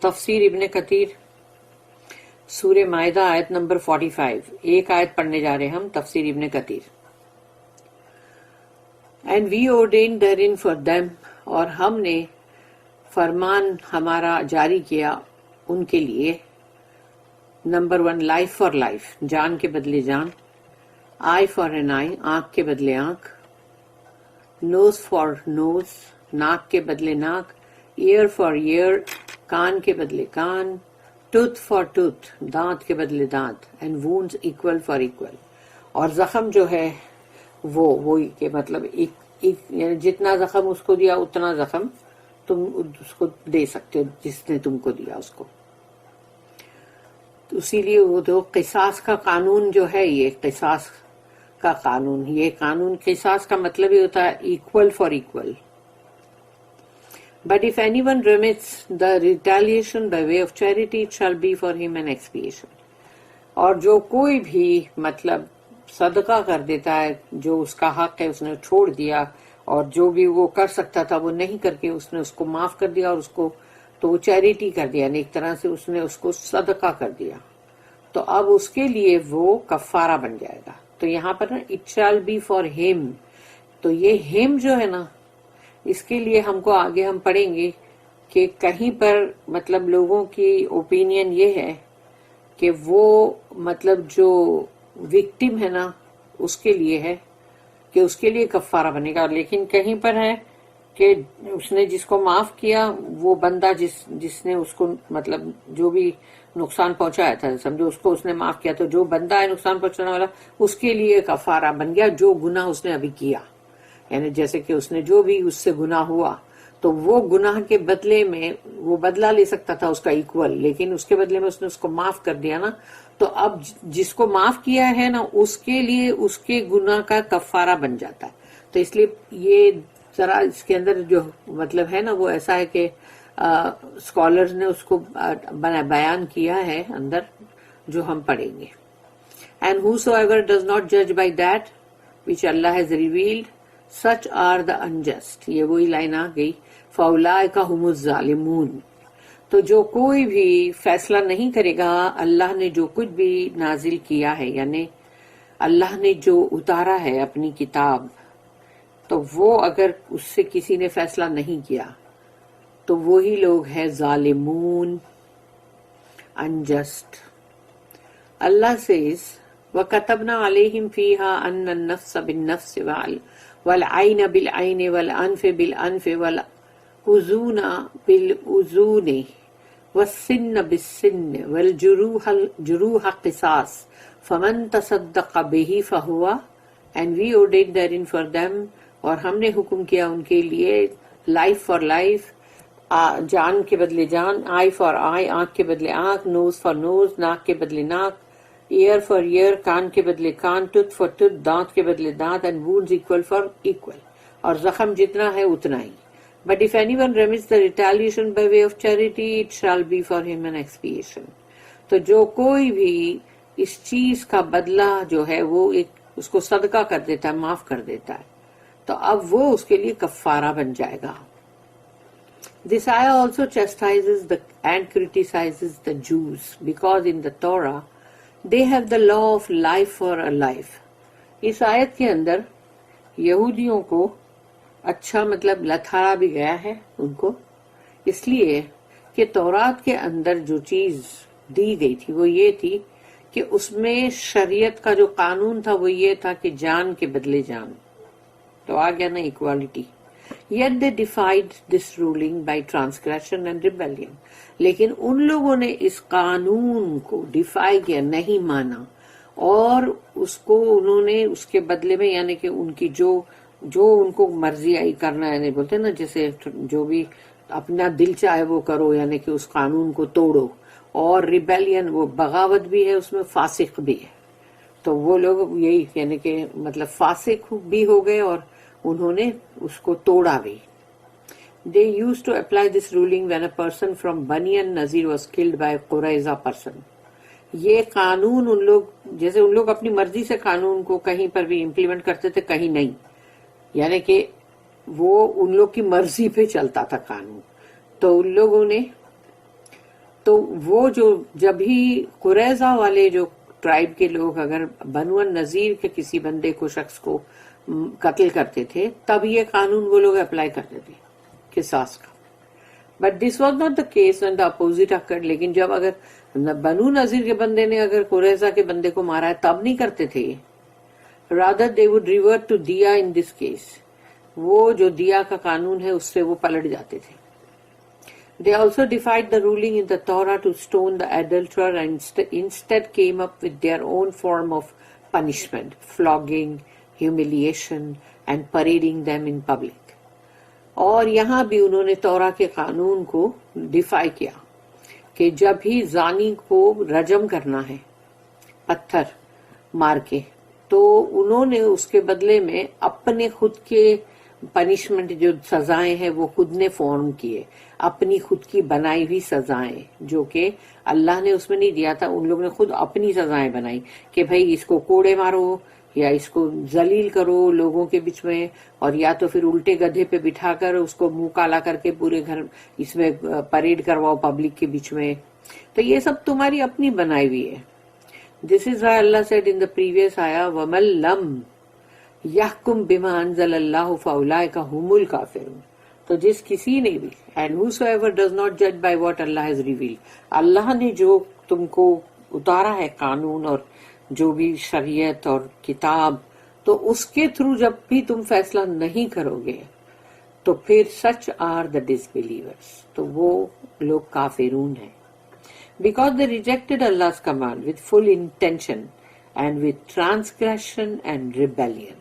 تفسیر ابن کثیر سورہ مائدہ آیت نمبر 45. ایک آیت پڑھنے جا رہے ہیں ہم تفسیر ابن کثیر. And we ordained therein for them, اور ہم نے فرمان ہمارا جاری کیا ان کے لیے. نمبر 1 لائف فار لائف، جان کے بدلے جان. آئی فار این آئی، آنکھ کے بدلے آنکھ. نوز فار نوز، ناک کے بدلے ناک. ایئر فار ایئر، کان کے بدلے کان. ٹوتھ فار ٹوتھ، دانت کے بدلے دانت. And wounds equal for equal, اور زخم جو ہے وہی کہ مطلب یعنی جتنا زخم اس کو دیا اتنا زخم تم اس کو دے سکتے ہو جس نے تم کو دیا اس کو. تو اسی لیے وہ تو قصاص کا قانون جو ہے، یہ قصاص کا قانون، یہ قانون قصاص کا مطلب ہی ہوتا ہے equal for equal. But if anyone remits the retaliation by way of charity, it shall be for him an expiation. اور جو کوئی بھی مطلب صدقہ کر دیتا ہے، جو اس کا حق ہے اس نے چھوڑ دیا، اور جو بھی وہ کر سکتا تھا وہ نہیں کر کے اس نے اس کو معاف کر دیا، اور اس کو تو وہ چیریٹی کر دیا، یعنی ایک طرح سے اس نے اس کو صدقہ کر دیا، تو اب اس کے لیے وہ کفارہ بن جائے گا. تو یہاں پر نا اٹ شال بی فار ہم، تو یہ ہم جو ہے نا، اس کے لیے ہم کو آگے ہم پڑھیں گے کہ کہیں پر مطلب لوگوں کی اوپینین یہ ہے کہ وہ مطلب جو وکٹم ہے نا اس کے لیے ہے کہ اس کے لیے کفارہ بنے گا، لیکن کہیں پر ہے کہ اس نے جس کو معاف کیا وہ بندہ جس نے اس کو مطلب جو بھی نقصان پہنچایا تھا، سمجھو اس کو اس نے معاف کیا، تو جو بندہ ہے نقصان پہنچانے والا اس کے لیے کفارہ بن گیا جو گناہ اس نے ابھی کیا. یعنی جیسے کہ اس نے جو بھی اس سے گناہ ہوا تو وہ گناہ کے بدلے میں وہ بدلہ لے سکتا تھا اس کا ایکول، لیکن اس کے بدلے میں اس نے اس کو معاف کر دیا نا، تو اب جس کو معاف کیا ہے نا اس کے لیے اس کے گناہ کا کفارہ بن جاتا ہے. تو اس لیے یہ ذرا اس کے اندر جو مطلب ہے نا وہ ایسا ہے کہ اسکالرز نے اس کو بیان کیا ہے اندر جو ہم پڑھیں گے. And whosoever does not judge by that which Allah has revealed, such are the unjust. یہ وہی لائن آ گئی فَأُولَٰئِكَ هُمُ الظَّالِمُونَ. تو جو کوئی بھی فیصلہ نہیں کرے گا اللہ نے جو کچھ بھی نازل کیا ہے، یعنی اللہ نے جو اتارا ہے اپنی کتاب، تو وہ اگر اس سے کسی نے فیصلہ نہیں کیا تو وہی لوگ ہیں ظالمون، unjust. اللہ says وَكَتَبْنَا عَلَيْهِمْ فِيهَا أَنَّ النَّفْسَ بِالنَّفْسِ والعین بالعین والانف بالانف والاذون بالاذون والسن بالسن والجروح قصاص فمن تصدق به فهو. And we ordained therein for them، اور ہم نے حکم کیا ان کے لیے لائف فار لائف، جان کے بدلے جان. آئی فار آئی، آنکھ کے بدلے آنکھ. نوز فار نوز، ناک کے بدلے ناک. ایئر فار ایئر، کان کے بدلے کان. ٹوتھ فار ٹوتھ، دانت کے بدلے دانت. And wounds equal for equal, اور زخم جتنا ہے اتنا ہی. But if anyone remits the retaliation by way of charity it shall be for him an expiation. تو جو کوئی بھی اس چیز کا بدلہ جو ہے وہ ایک اس کو صدقہ کر دیتا ہے، معاف کر دیتا ہے، تو اب وہ اس کے لیے کفارہ بن جائے گا. This ayah also chastises and criticizes the Jews because in the Torah they have the law of life for a life. اس آیت کے اندر یہودیوں کو اچھا مطلب لتھاڑا بھی گیا ہے ان کو، اس لیے کہ تورات کے اندر جو چیز دی گئی تھی وہ یہ تھی کہ اس میں شریعت کا جو قانون تھا وہ یہ تھا کہ جان کے بدلے جان. تو آ گیا نا equality. Yet they defied this ruling by transgression and rebellion. لیکن ان لوگوں نے اس قانون کو ڈیفائی کیا، نہیں مانا، اور اس کو انہوں نے اس کے بدلے میں یعنی کہ ان کی جو ان کو مرضی آئی کرنا، یعنی بولتے نا جیسے جو بھی اپنا دل چاہے وہ کرو، یعنی کہ اس قانون کو توڑو. اور ریبیلین وہ بغاوت بھی ہے، اس میں فاسق بھی ہے. تو وہ لوگ یہی یعنی کہ مطلب فاسق بھی ہو گئے اور انہوں نے اس کو توڑا بھی. They used to apply this ruling when a person from Bani an-Nazir was killed by a Qurayza person. یہ قانون ان لوگ جیسے ان لوگ اپنی مرضی سے قانون کو کہیں پر بھی امپلیمنٹ کرتے تھے، کہیں نہیں، یعنی کہ وہ ان لوگ کی مرضی پہ چلتا تھا قانون. تو ان لوگوں نے تو وہ جو جب ہی قریظہ والے جو ٹرائب کے لوگ اگر بنو النذیر کے کسی بندے کو شخص کو قتل کرتے تھے تب یہ قانون وہ لوگ اپلائی کرتے تھے قصاص کا. But this was not the case when the opposite occurred. لیکن جب اگر بنو نذیر کے بندے نے اگر قریظہ کے بندے کو مارا ہے تب نہیں کرتے تھے. rather they would revert to دیا in this case. وہ جو دیا کا قانون ہے اس سے وہ پلٹ جاتے تھے. They also defied the ruling in the Torah to stone the adulterer and instead came up with their own form of punishment, flogging, humiliation and parading them in public. اور یہاں بھی انہوں نے تورا کے قانون کو ڈیفائی کیا کہ جب ہی زانی کو رجم کرنا ہے پتھر مار کے تو انہوں نے اس کے بدلے میں اپنے خود کے پنشمنٹ جو سزائیں ہیں وہ خود نے فارم کیے, اپنی خود کی بنائی ہوئی سزائیں جو کہ اللہ نے اس میں نہیں دیا تھا. ان لوگوں نے خود اپنی سزائیں بنائی کہ بھائی اس کو کوڑے مارو یا اس کو ذلیل کرو لوگوں کے بیچ میں, اور یا تو پھر الٹے گدھے پہ بٹھا کر اس کو منہ کالا کر کے پورے گھر اس میں پریڈ کرواؤ پبلک کے بیچ میں. تو یہ سب تمہاری اپنی بنائی ہوئی ہے. This is why Allah said in the previous آیا وَمَن لَمْ يَحْكُمْ بِمَا أَنزَلَ اللَّهُ فَأُولَٰئِكَ هُمُ الْكَافِرُونَ. تو جس کسی نے بھی and whosoever does not judge by what Allah has revealed, اللہ نے جو تم کو اتارا ہے قانون اور جو بھی شریعت اور کتاب, تو اس کے تھرو جب بھی تم فیصلہ نہیں کرو گے تو پھر سچ آر دا ڈسبیلیورس, تو وہ لوگ کافرون ہیں. Because they rejected Allah's command with full intention and with transgression and rebellion.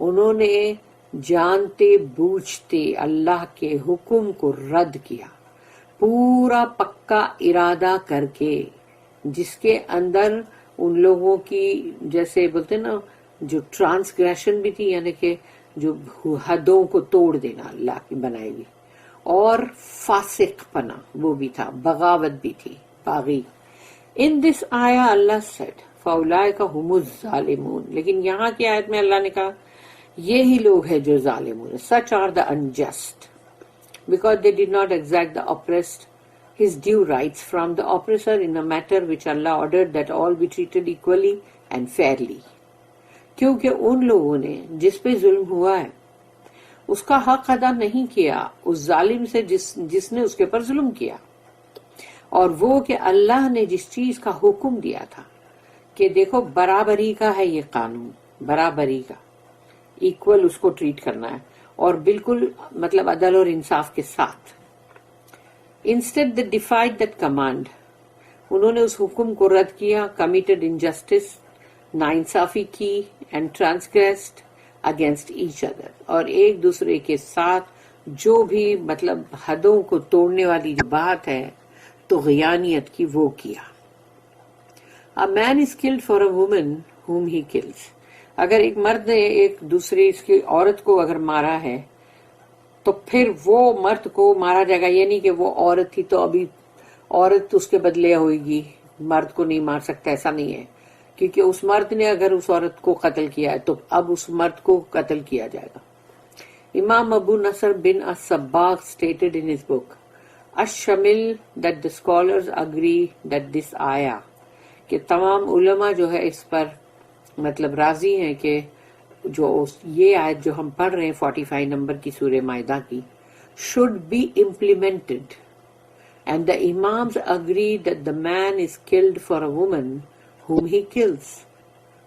انہوں نے جانتے بوجھتے اللہ کے حکم کو رد کیا پورا پکا ارادہ کر کے, جس کے اندر ان لوگوں کی جیسے بولتے نا جو ٹرانسگریشن بھی تھی, یعنی کہ جو حدوں کو توڑ دینا اللہ کی بنائی ہوئی, اور فاسق پنا وہ بھی تھا, بغاوت بھی تھی, باغی. ان دس آیا اللہ سیڈ فَأُولَٰئِكَ هُمُ الظَّالِمُونَ. لیکن یہاں کی آیت میں اللہ نے کہا یہی لوگ ہیں جو ظالمون, such are the unjust, because they did not exact the oppressed his due rights from the oppressor in a matter which Allah ordered that all be treated equally and fairly. کیونکہ ان لوگوں نے جس پہ ظلم ہوا ہے اس کا حق ادا نہیں کیا اس ظالم سے جس نے اس کے پر ظلم کیا, اور وہ کہ اللہ نے جس چیز کا حکم دیا تھا کہ دیکھو برابری کا ہے یہ قانون, برابری کا, ایکول اس کو ٹریٹ کرنا ہے اور بالکل مطلب عدل اور انصاف کے ساتھ. Instead they defied that command. انہوں نے اس حکم کو رد کیا, committed injustice, ناانصافی کی, and transgressed against each other, اور ایک دوسرے کے ساتھ جو بھی مطلب حدوں کو توڑنے والی جو بات ہے طغیانیت کی وہ کیا. A man is killed for a woman whom he kills. اگر ایک مرد نے ایک دوسری اس کی عورت کو اگر مارا ہے تو پھر وہ مرد کو مارا جائے گا, یہ نہیں کہ وہ عورت تھی تو ابھی عورت اس کے بدلے ہوئے گی, مرد کو نہیں مار سکتا, ایسا نہیں ہے. کیونکہ اس مرد نے اگر اس عورت کو قتل کیا ہے تو اب اس مرد کو قتل کیا جائے گا. امام ابو نصر بن الصباغ stated in his book الشمل that the scholars agree that this آیا, کہ تمام علماء جو ہے اس پر مطلب راضی ہیں کہ جو یہ آیت جو ہم پڑھ رہے ہیں 45 نمبر کی سورہ مائدہ کی should be implemented, and the imams agree that the man is killed for a woman whom he kills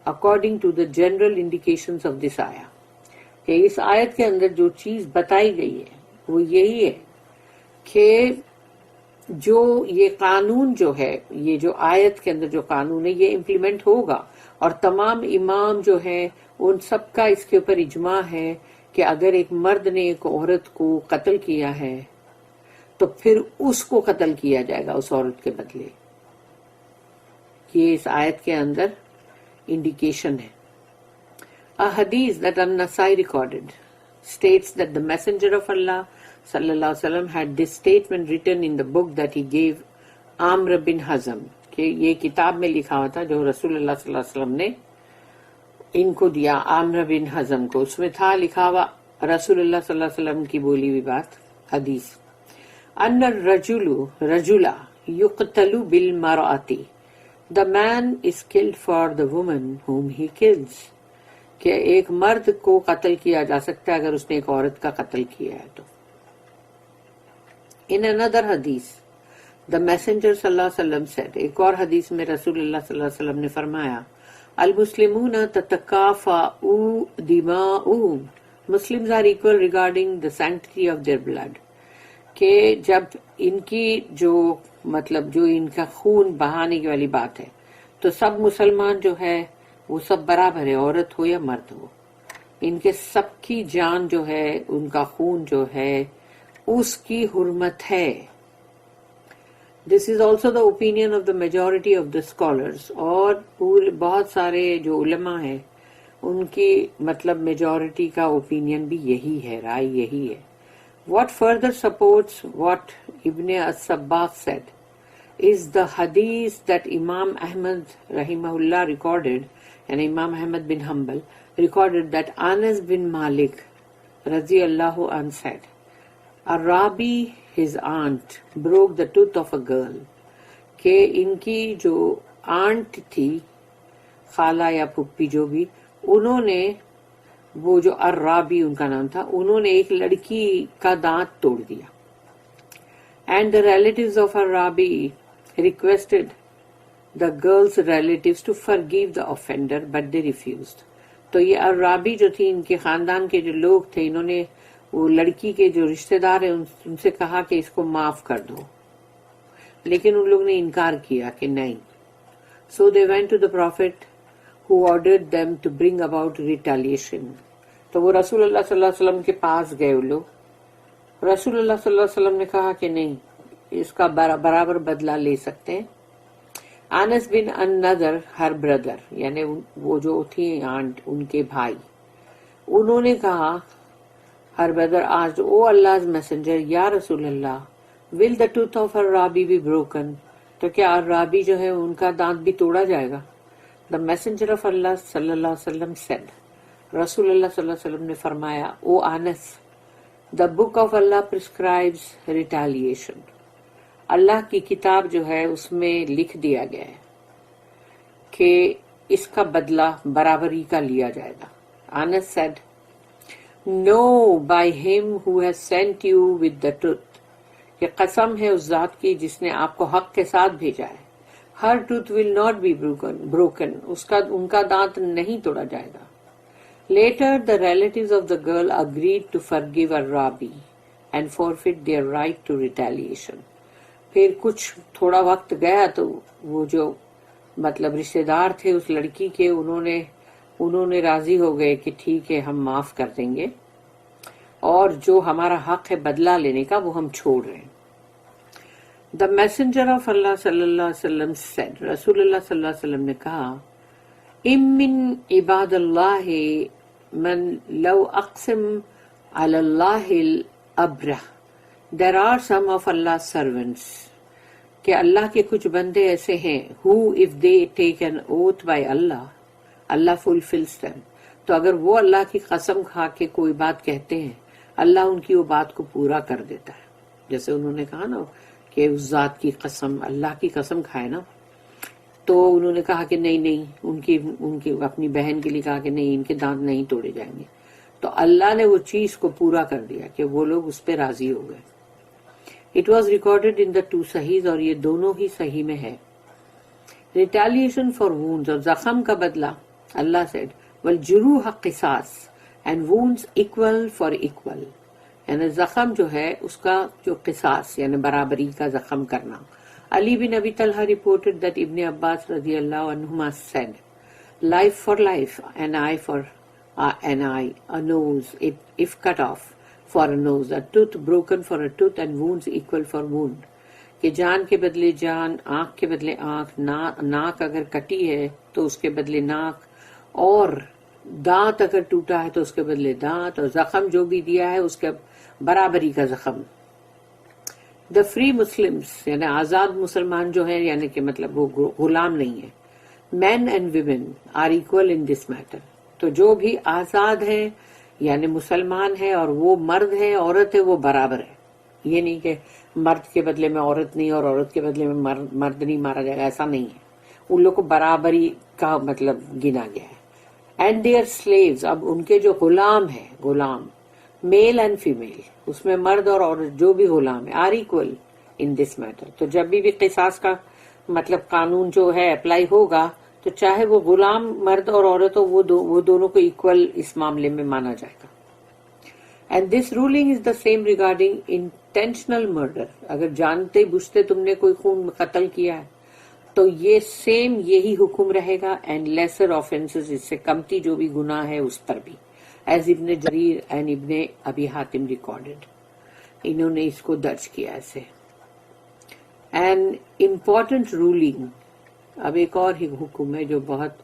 according to the general indications of this ayah. کہ اس آیت کے اندر جو چیز بتائی گئی ہے وہ یہی ہے کہ جو یہ قانون جو ہے, یہ جو آیت کے اندر جو قانون ہے یہ امپلیمنٹ ہوگا, اور تمام امام جو ہیں ان سب کا اس کے اوپر اجماع ہے کہ اگر ایک مرد نے ایک عورت کو قتل کیا ہے تو پھر اس کو قتل کیا جائے گا اس عورت کے بدلے. یہ اس آیت کے اندر انڈیکیشن ہے. A hadith that An-Nasai recorded states that the Messenger of Allah sallallahu alaihi wasallam had this statement written in the book that he gave Amr bin Hazm, کہ یہ کتاب میں لکھا ہوا تھا جو رسول اللہ صلی اللہ علیہ وسلم نے ان کو دیا عامر بن حزم کو. اس میں تھا لکھا ہوا رسول اللہ صلی اللہ علیہ وسلم کی بولی ہوئی بات, حدیث. ان الرجل رجلا يقتل بالمرأة. The man is killed for the woman whom he kills. کہ ایک مرد کو قتل کیا جا سکتا ہے اگر اس نے ایک عورت کا قتل کیا ہے تو. In another hadith, the messenger صلی اللہ علیہ وسلم said, ایک اور حدیث میں رسول اللہ صلی اللہ علیہ وسلم نے فرمایا, المسلمون تتکافؤ دماؤہم, Muslims are equal regarding the sanctity of their blood. کہ جب ان کی جو ان کا خون بہانے کی والی بات ہے تو سب مسلمان جو ہے وہ سب برابر ہے, عورت ہو یا مرد ہو, ان کے سب کی جان جو ہے, ان کا خون جو ہے اس کی حرمت ہے. This is also the opinion of the majority of the scholars. اور بہت سارے جو علماء ہیں ان کی میجورٹی کا اوپینین بھی یہی ہے, رائے یہی ہے. What further supports what Ibn as-Sabbagh said is the hadith that Imam Ahmad rahimahullah recorded, and Imam Ahmad bin Hanbal recorded that Anas bin Malik radiyallahu anhu said, Arabi, his aunt, broke the tooth of a girl. کہ ان کی جو aunt تھی, خالہ یا پھپھی جو بھی, انہوں نے وہ جو الرابی ان کا نام تھا, انہوں نے ایک لڑکی کا دانت توڑ دیا. And the relatives of الرابی requested the girl's relatives to forgive the offender, but they refused. تو یہ الرابی جو تھی, ان کے خاندان کے جو لوگ تھے, انہوں نے وہ لڑکی کے جو رشتہ دار ہیں ان سے کہا کہ اس کو معاف کر دو, لیکن ان لوگ نے انکار کیا کہ نہیں. So they went to the Prophet who ordered them to bring about retaliation. تو وہ رسول اللہ صلی اللہ علیہ وسلم کے پاس گئے وہ لوگ. رسول اللہ صلی اللہ علیہ وسلم نے کہا کہ نہیں, اس کا برابر بدلہ لے سکتے ہیں. انس بن النضر, ہر بردر, یعنی وہ جو تھی آنٹ, ان کے بھائی, انہوں نے کہا, ہر بردر آج, او اللہ میسنجر, یا رسول اللہ, will the tooth of الرابی be broken, تو کیا الرابی جو ہے ان کا دانت بھی توڑا جائے گا. The messenger of Allah صلی اللہ علیہ وسلم said, رسول اللہ صلی اللہ علیہ وسلم نے فرمایا, او انس, the book of Allah prescribes retaliation. اللہ کی کتاب جو ہے اس میں لکھ دیا گیا ہے کہ اس کا بدلہ برابری کا لیا جائے گا. انس said, no, by him who has sent you with the truth, کہ قسم ہے اس ذات کی جس نے آپ کو حق کے ساتھ بھیجا ہے, her tooth will not be broken, ان کا دانت نہیں توڑا جائے گا. Later the relatives of the girl agreed to forgive الرابی and forfeit their right to retaliation. پھر کچھ تھوڑا وقت گیا تو وہ جو رشتہ دار تھے اس لڑکی کے, انہوں نے راضی ہو گئے کہ ٹھیک ہے ہم معاف کر دیں گے, اور جو ہمارا حق ہے بدلہ لینے کا وہ ہم چھوڑ رہے ہیں. The messenger of Allah صلی اللہ علیہ وسلم said, رسول اللہ صلی اللہ علیہ وسلم نے کہا, ام من عباد اللہ من لو اقسم علی اللہ الابرہ, there are some of Allah's servants, کہ اللہ کے کچھ بندے ایسے ہیں, who if they take an oath by Allah, Allah fulfills them. تو اگر وہ اللہ کی قسم کھا کے کوئی بات کہتے ہیں, اللہ ان کی وہ بات کو پورا کر دیتا ہے. جیسے انہوں نے کہا نا کہ اس ذات کی قسم, اللہ کی قسم کھائے نا, تو انہوں نے کہا کہ نہیں, ان کی اپنی بہن کے لیے کہا کہ نہیں, ان کے دانت نہیں توڑے جائیں گے, تو اللہ نے وہ چیز کو پورا کر دیا کہ وہ لوگ اس پہ راضی ہو گئے. It was recorded in the two صحیح, اور یہ دونوں ہی صحیح میں ہے. Retaliation for wounds, اور زخم کا بدلہ, اللہ said, والجروح قصاص, and wounds equal for equal, یعنی زخم جو ہے اس کا جو قصاص یعنی برابری کا زخم کرنا. علی بن ابی طلحہ reported that ابن عباس رضی اللہ عنہما said, life for life, an eye for an eye, a nose if cut off for a nose, a tooth broken for a tooth, and wounds equal for wound. کہ جان کے بدلے جان, آنکھ کے بدلے آنکھ, ناک اگر کٹی ہے تو اس کے بدلے ناک, اور دانت اگر ٹوٹا ہے تو اس کے بدلے دانت, اور زخم جو بھی دیا ہے اس کے برابری کا زخم. دا فری مسلمس, یعنی آزاد مسلمان جو ہیں, یعنی کہ وہ غلام نہیں ہے, man and women are equal in this metre. تو جو بھی آزاد ہیں یعنی مسلمان ہے اور وہ مرد ہے عورت ہے وہ برابر ہے. یہ نہیں کہ مرد کے بدلے میں عورت نہیں اور عورت کے بدلے میں مرد نہیں مارا جائے گا، ایسا نہیں ہے. ان لوگ کو برابری کا مطلب گنا گیا ہے. اینڈ دیئر سلیوز، اب ان کے جو غلام ہیں، غلام میل اینڈ فیمیل، اس میں مرد اور عورت جو بھی غلام ہے آر ایکول ان دس میٹر. تو جب بھی قصاص کا مطلب قانون جو ہے اپلائی ہوگا تو چاہے وہ غلام مرد اور عورت ہو، وہ دونوں کو ایکول اس معاملے میں مانا جائے گا. And this ruling is the same regarding intentional murder. اگر جانتے بوجھتے تم نے کوئی خون قتل کیا ہے تو یہ سیم یہی حکم رہے گا. اینڈ لیسر آفینسز، اس سے کمتی جو بھی گناہ ہے اس پر بھی. ایز ابن جریر اینڈ ابن ابی حاتم ریکارڈڈ، انہوں نے اس کو درج کیا ایسے. اینڈ امپورٹنٹ رولنگ، اب ایک اور ہی حکم ہے جو بہت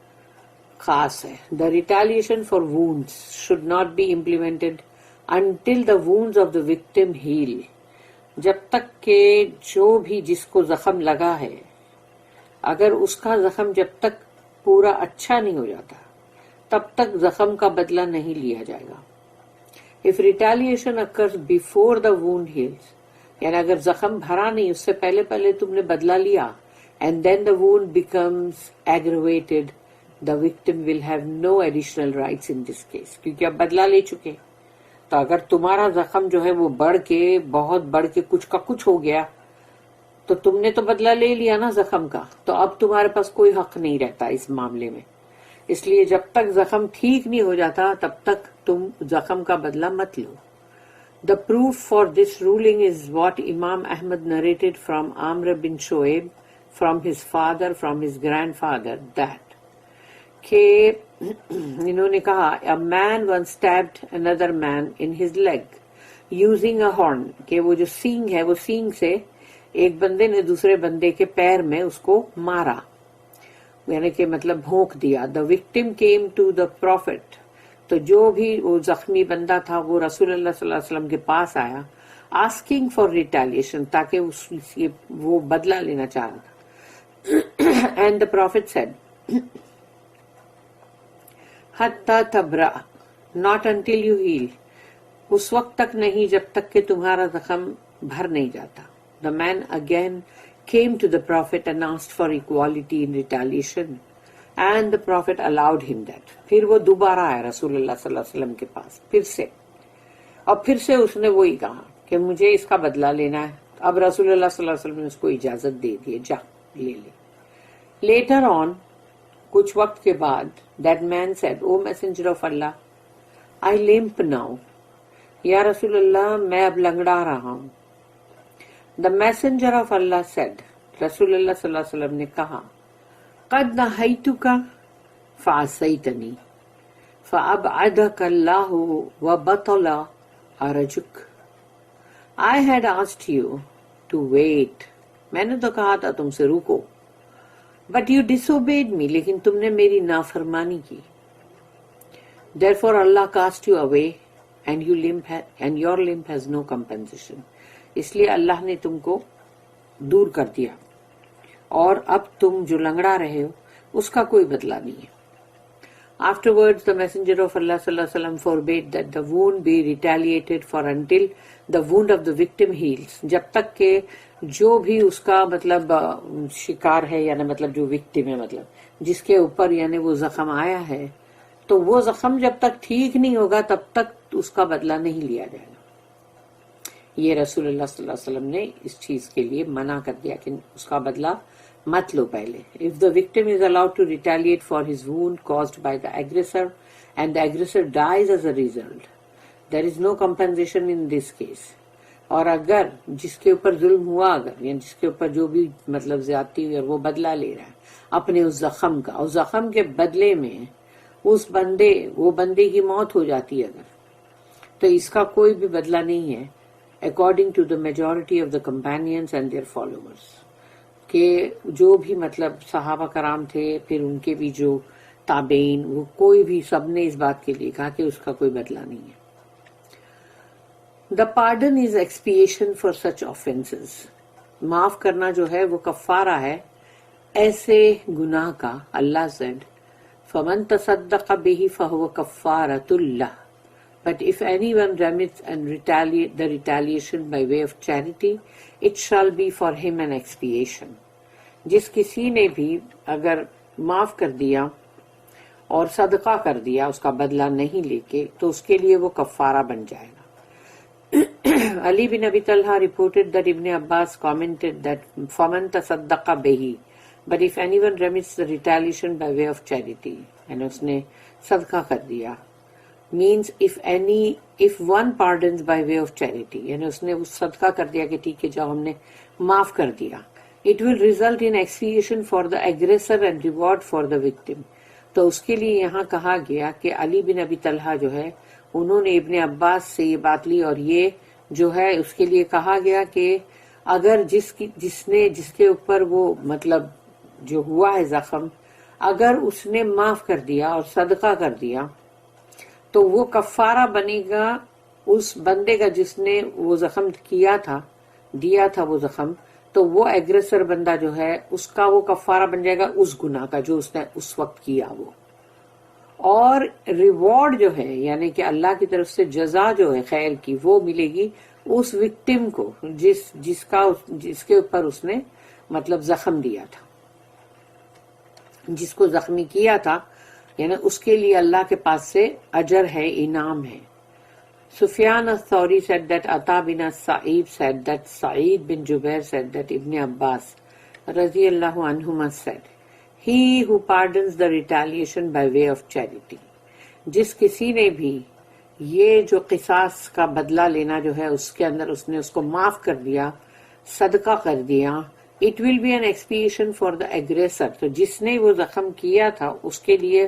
خاص ہے. The retaliation for wounds should not be implemented until the wounds of the victim heal. جب تک کہ جو بھی جس کو زخم لگا ہے، اگر اس کا زخم جب تک پورا اچھا نہیں ہو جاتا تب تک زخم کا بدلہ نہیں لیا جائے گا. If retaliation occurs before the wound heals، یعنی اگر زخم بھرا نہیں، اس سے پہلے تم نے بدلہ لیا، and then the wound becomes aggravated، the victim will have no additional rights in this case، کیونکہ اب بدلہ لے چکے. تو اگر تمہارا زخم جو ہے وہ بہت بڑھ کے کچھ کا کچھ ہو گیا تو تم نے تو بدلہ لے لیا نا زخم کا، تو اب تمہارے پاس کوئی حق نہیں رہتا اس معاملے میں. اس لیے جب تک زخم ٹھیک نہیں ہو جاتا تب تک تم زخم کا بدلہ مت لو. The proof for this ruling is what Imam Ahmad narrated from Amr bin Shoaib from his father, from his grandfather, that کہ انہوں نے کہا a man once stabbed another man in his leg using a horn، کہ وہ جو سینگ ہے وہ سینگ سے ایک بندے نے دوسرے بندے کے پیر میں اس کو مارا، یعنی کہ مطلب بھونک دیا. The victim came to the prophet، تو جو بھی وہ زخمی بندہ تھا وہ رسول اللہ صلی اللہ علیہ وسلم کے پاس آیا asking for retaliation، تاکہ وہ بدلہ لینا چاہ رہا تھا. And the prophet said حتی تبرأ، not until you heal، اس وقت تک نہیں جب تک کہ تمہارا زخم بھر نہیں جاتا. The man again came to the prophet and asked for equality in retaliation and the prophet allowed him that. پھر وہ دوبارہ آیا رسول اللہ صلی اللہ علیہ وسلم کے پاس پھر سے اس نے وہی کہا کہ مجھے اس کا بدلہ لینا ہے. اب رسول اللہ صلی اللہ علیہ وسلم نے اس کو اجازت دے دی، جا لے لے. Later on، کچھ وقت کے بعد، that man said, O messenger of Allah، I limp now، یا رسول اللہ میں اب لنگڑا رہا ہوں. The messenger of Allah said، رسول اللہ صلی اللہ علیہ وسلم نے کہا، قد نہیتک فعصیتنی فابعدک اللہ وبطل حرجک. I had asked you to wait، میں نے تو کہا تھا تم سے رکو، but you disobeyed me، لیکن تم نے میری نافرمانی کی. Therefore Allah cast you away and your limb has no compensation، اس لیے اللہ نے تم کو دور کر دیا اور اب تم جو لنگڑا رہے ہو اس کا کوئی بدلہ نہیں ہے. Afterwards the messenger of Allah sallallahu alaihi wasallam forbade that the wound be retaliated for until the wound of the victim heals، جب تک کہ جو بھی اس کا مطلب شکار ہے، یعنی مطلب جو وکٹم ہے، مطلب جس کے اوپر یعنی وہ زخم آیا ہے، تو وہ زخم جب تک ٹھیک نہیں ہوگا تب تک اس کا بدلہ نہیں لیا جائے گا. یہ رسول اللہ صلی اللہ علیہ وسلم نے اس چیز کے لیے منع کر دیا کہ اس کا بدلہ مت لو پہلے. If the victim is allowed to retaliate for his wound caused by the aggressor and the aggressor dies as a result، there is no compensation in this case. اور اگر جس کے اوپر ظلم ہوا، اگر یعنی جس کے اوپر جو بھی مطلب زیادتی ہوئی اور وہ بدلہ لے رہا ہے اپنے اس زخم کا، اس زخم کے بدلے میں وہ بندے کی موت ہو جاتی ہے اگر، تو اس کا کوئی بھی بدلہ نہیں ہے according to the majority of the companions and their followers، کہ جو بھی مطلب صحابہ کرام تھے پھر ان کے بھی جو تابعین، وہ کوئی بھی سب نے اس بات کے لیے کہا کہ اس کا کوئی بدلہ نہیں ہے. The pardon is expiation for such offenses، معاف کرنا جو ہے وہ کفارہ ہے ایسے گناہ کا. اللہ said فَمَن تَصَدَّقَ بِهِ فَهُوَ كَفَّارَةٌ لَهُ، But if anyone remits and the retaliation by way of charity, it shall be for him an expiation. جس کسی نے بھی اگر معاف کر دیا اور صدقہ کر دیا اس کا بدلہ نہیں لے کے تو اس کے لیے وہ کفارہ بن جائے گا. Ali bin Abi Talha reported that Ibn Abbas commented that فَمَنْ تَصَدَّقَ بِهِ, but if anyone remits the retaliation by way of charity, یعنی اس نے صدقہ کر دیا, means if one pardons by way of charity, یعنی اس نے اس صدقہ کر دیا کہ ٹھیک ہے جاؤ ہم نے معاف کر دیا, it will result in expiation for the aggressor and reward for the victim. تو اس کے لیے یہاں کہا گیا کہ علی بن ابی طلحہ جو ہے انہوں نے ابن عباس سے یہ بات لی, اور یہ جو ہے اس کے لیے کہا گیا کہ اگر جس کے اوپر وہ مطلب جو ہوا ہے زخم, اگر اس نے معاف کر دیا اور صدقہ کر دیا تو وہ کفارہ بنے گا اس بندے کا جس نے وہ زخم کیا تھا, دیا تھا وہ زخم, تو وہ ایگریسر بندہ جو ہے اس کا وہ کفارہ بن جائے گا اس گناہ کا جو اس نے اس وقت کیا وہ. اور ریوارڈ جو ہے یعنی کہ اللہ کی طرف سے جزا جو ہے خیر کی وہ ملے گی اس وکٹم کو جس کے اوپر اس نے مطلب زخم دیا تھا, جس کو زخمی کیا تھا, یعنی اس کے لیے اللہ کے پاس سے اجر ہے, انعام ہے. Sufyan al-Thawri said that Ata bin Sa'ib said that Sa'id bin Jubair said that Ibn Abbas radiyallahu anhuma said, he who pardons the retaliation by way of charity, جس کسی نے بھی یہ جو قصاص کا بدلہ لینا جو ہے اس کے اندر اس نے اس کو معاف کر دیا, صدقہ کر دیا, it will be an expiation for the aggressor, تو جس نے وہ زخم کیا تھا اس کے لیے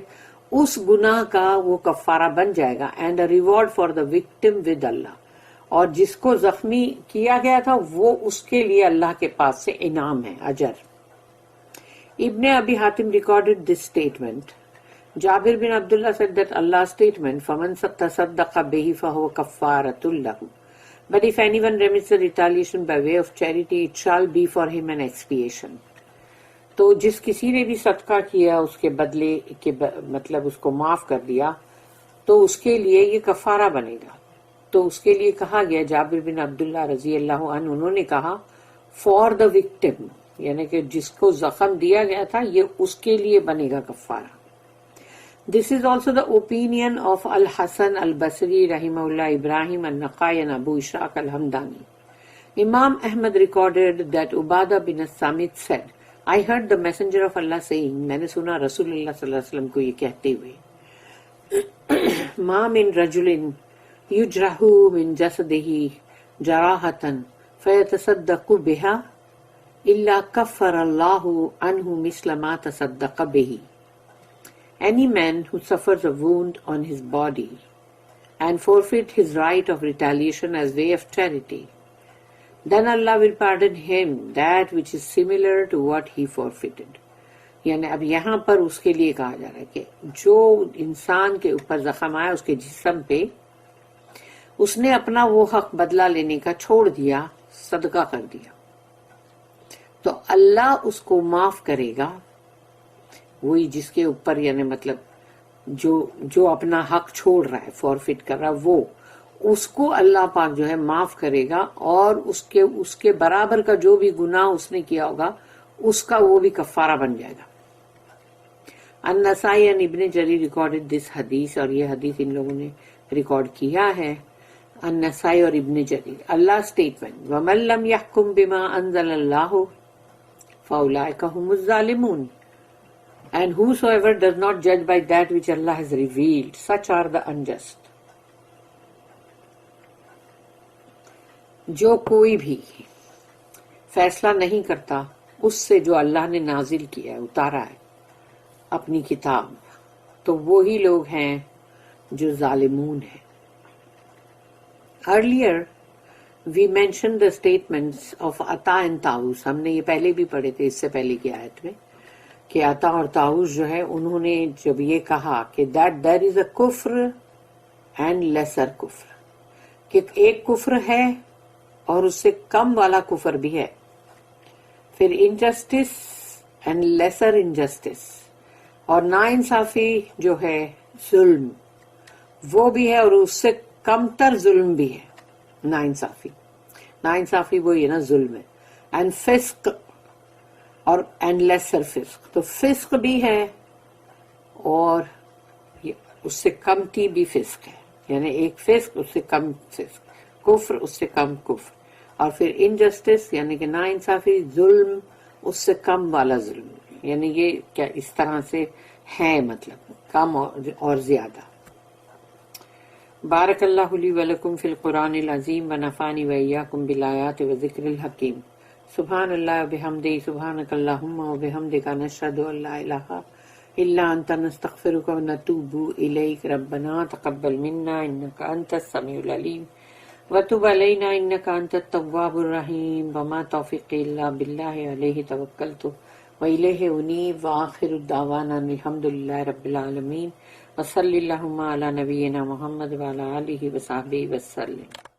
اس گناہ کا وہ کفارہ بن جائے گا, and a reward for the victim with Allah, اور جس کو زخمی کیا گیا تھا وہ اس کے لیے اللہ کے پاس سے انعام ہے, اجر. Ibn Abi Hatim recorded this statement. Jabir bin Abdullah said that Allah's statement, فَمَنْ تَصَدَّقَ بِهِ فَهُوَ كَفَّارَةٌ لَهُ, but if anyone remits the retaliation by way of charity, it shall be for him an expiation. تو جس کسی نے بھی صدقہ کیا اس کے بدلے کے مطلب اس کو معاف کر دیا تو اس کے لیے یہ کفارہ بنے گا. تو اس کے لیے کہا گیا, جابر بن عبداللہ رضی اللہ عنہ انہوں نے کہا فار دا وکٹم, یعنی کہ جس کو زخم دیا گیا تھا یہ اس کے لیے بنے گا کفارہ. This is also the opinion of Al-Hasan al-Basri rahimahullah, Ibrahim al-Naqai and Abu Ishaq al-Hamdani. Imam Ahmad recorded that Ubadah bin as-Samit said, I heard the messenger of Allah saying, میں نے سنا رسول اللہ صلی اللہ علیہ وسلم کو یہ کہتے ہوئے, ما من رجل یجرح من جسده جراحة فیتصدق بها الا کفر اللہ عنہ مثل ما تصدق به. Any man who suffers a wound on his body and forfeit his right of retaliation as way of charity, then Allah will pardon him that which is similar to what he forfeited. یعنی اب یہاں پر اس کے لیے کہا جا رہا ہے کہ جو انسان کے اوپر زخم آیا اس کے جسم پہ اس نے اپنا وہ حق بدلہ لینے کا چھوڑ دیا, صدقہ کر دیا, تو اللہ اس کو معاف کرے گا. وہی جس کے اوپر یعنی مطلب جو اپنا حق چھوڑ رہا ہے, فورفٹ کر رہا ہے, وہ اس کو اللہ پاک جو ہے معاف کرے گا, اور اس کے برابر کا جو بھی گناہ اس نے کیا ہوگا اس کا وہ بھی کفارہ بن جائے گا. النسائی and ابن جریر ریکارڈڈ دس حدیث, اور یہ حدیث ان لوگوں نے ریکارڈ کیا ہے, النسائی اور ابن جریر. اللہ اسٹیٹمنٹ, وَمَن لَّمْ يَحْكُم بِمَا أَنزَلَ اللَّهُ فَأُولَٰئِكَ هُمُ الظَّالِمُونَ, and whosoever does not judge by that which Allah has revealed, such are the unjust. جو کوئی بھی فیصلہ نہیں کرتا اس سے جو اللہ نے نازل کیا ہے, اتارا ہے اپنی کتاب, تو وہی لوگ ہیں جو ظالمون ہیں. Earlier we mentioned the statements of Ata and Taus. ہم نے یہ پہلے بھی پڑھے تھے اس سے پہلے کی آیت میں کہ عطا اور طاؤس جو ہے انہوں نے جب یہ کہا کہ that there is a کفر and lesser کفر, کہ ایک کفر ہے اور اس سے کم والا کفر بھی ہے, پھر انجسٹس اینڈ لیسر انجسٹس, اور نا انصافی جو ہے ظلم, وہ بھی ہے اور اس سے کم تر ظلم بھی ہے ناانصافی. ناانصافی وہی ہے نا ظلم ہے. اینڈ فسق اور اینڈ لیسر فسق, تو فسق بھی ہے اور اس سے کم کی بھی فسق ہے, یعنی ایک فسق اس سے کم فسق, کفر اس سے کم کفر, اور پھر انجسٹس یعنی کہ ناانصافی, ظلم اس سے کم والا ظلم, یعنی یہ کیا اس طرح سے ہے, مطلب کم اور زیادہ. بارک اللہ لی ولکم فی القرآن العظیم ونفعنی وإیاکم بالآیات وذکر الحکیم. سبحان اللہ وبحمدہ, سبحانک اللہم وبحمدک, نشہد ان لا الہ الا انت, نستغفرک ونتوب الیک. ربنا تقبل منا انک انت السمیع العلیم وتب علینا انک انت التواب الرحیم. وما توفیقی الا باللہ علیہ توکلت وإلیہ انیب. وآخر دعوانا الحمدللہ رب العالمین. وصلی اللہم علی نبینا محمد وعلی آلہ وصحبہ وسلم.